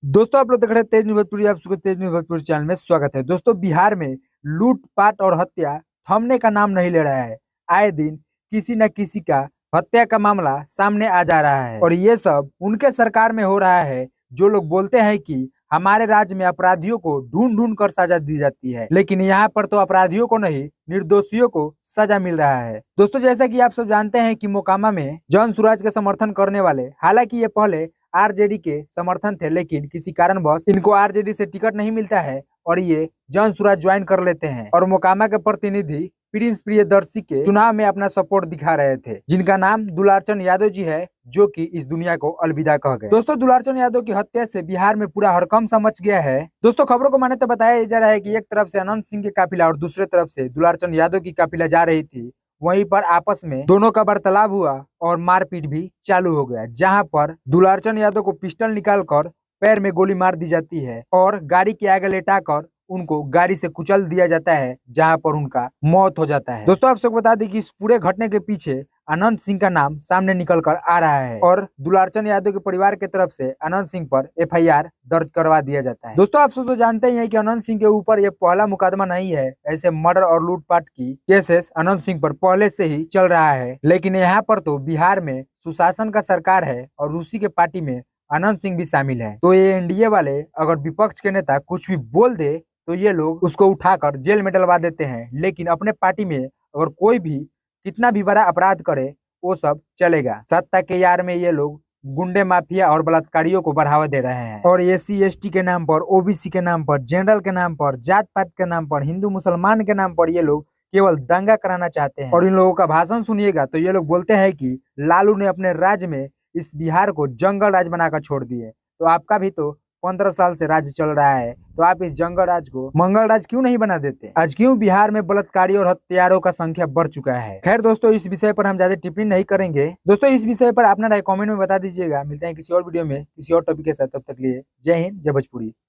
दोस्तों आप लोग देख रहे हैं तेज न्यूज़ भोजपुरी। आप सबको तेज न्यूज़ भोजपुरी चैनल में स्वागत है। दोस्तों बिहार में लूटपाट और हत्या थमने का नाम नहीं ले रहा है। आए दिन किसी न किसी का हत्या का मामला सामने आ जा रहा है और ये सब उनके सरकार में हो रहा है जो लोग बोलते हैं कि हमारे राज्य में अपराधियों को ढूंढ ढूंढ कर सजा दी जाती है, लेकिन यहाँ पर तो अपराधियों को नहीं निर्दोषियों को सजा मिल रहा है। दोस्तों जैसा कि आप सब जानते हैं कि मोकामा में जन सुराज के समर्थन करने वाले, हालांकि ये पहले आरजेडी के समर्थन थे, लेकिन किसी कारणवश इनको आरजेडी से टिकट नहीं मिलता है और ये जन सुराज ज्वाइन कर लेते हैं और मोकामा के प्रतिनिधि प्रिंस प्रियदर्शी के चुनाव में अपना सपोर्ट दिखा रहे थे, जिनका नाम दुलारचंद यादव जी है, जो कि इस दुनिया को अलविदा कह गए। दोस्तों दुलारचंद यादव की हत्या से बिहार में पूरा हड़कंप सा मच गया है। दोस्तों खबरों को माने तो बताया जा रहा है कि एक तरफ से अनंत सिंह की काफिला और दूसरे तरफ से दुलारचंद यादव की काफिला जा रही थी। वहीं पर आपस में दोनों का वार्तालाप हुआ और मारपीट भी चालू हो गया, जहां पर दुलारचंद यादव को पिस्टल निकालकर पैर में गोली मार दी जाती है और गाड़ी के आगे लेटाकर उनको गाड़ी से कुचल दिया जाता है, जहां पर उनका मौत हो जाता है। दोस्तों आप सबको बता दें कि इस पूरे घटने के पीछे अनंत सिंह का नाम सामने निकल कर आ रहा है और दुलारचंद यादव के परिवार की तरफ से अनंत सिंह पर एफआईआर दर्ज करवा दिया जाता है। दोस्तों आप सब तो जानते ही हैं कि अनंत सिंह के ऊपर यह पहला मुकदमा नहीं है। ऐसे मर्डर और लूटपाट की केसेस अनंत सिंह पर पहले से ही चल रहा है, लेकिन यहाँ पर तो बिहार में सुशासन का सरकार है और उसी के पार्टी में अनंत सिंह भी शामिल है। तो ये एनडीए वाले अगर विपक्ष के नेता कुछ भी बोल दे तो ये लोग उसको उठाकर जेल में डलवा देते हैं, लेकिन अपने पार्टी में अगर कोई भी कितना भी बड़ा अपराध करे वो सब चलेगा। सत्ता के यार में ये लोग गुंडे माफिया और बलात्कारियों को बढ़ावा दे रहे हैं और एससी एसटी के नाम पर, ओबीसी के नाम पर, जनरल के नाम पर, जात पात के नाम पर, हिंदू मुसलमान के नाम पर ये लोग केवल दंगा कराना चाहते हैं। और इन लोगों का भाषण सुनिएगा तो ये लोग बोलते हैं कि लालू ने अपने राज्य में इस बिहार को जंगल राज बनाकर छोड़ दिए। तो आपका भी तो 15 साल से राज्य चल रहा है, तो आप इस जंगल राज को मंगल राज क्यों नहीं बना देते? आज क्यों बिहार में बलात्कारी और हत्यारों का संख्या बढ़ चुका है? खैर दोस्तों इस विषय पर हम ज्यादा टिप्पणी नहीं करेंगे। दोस्तों इस विषय पर अपना राय कमेंट में बता दीजिएगा। मिलते हैं किसी और वीडियो में किसी और टॉपिक के साथ, तब तक लिए जय हिंद जय भोजपुरी।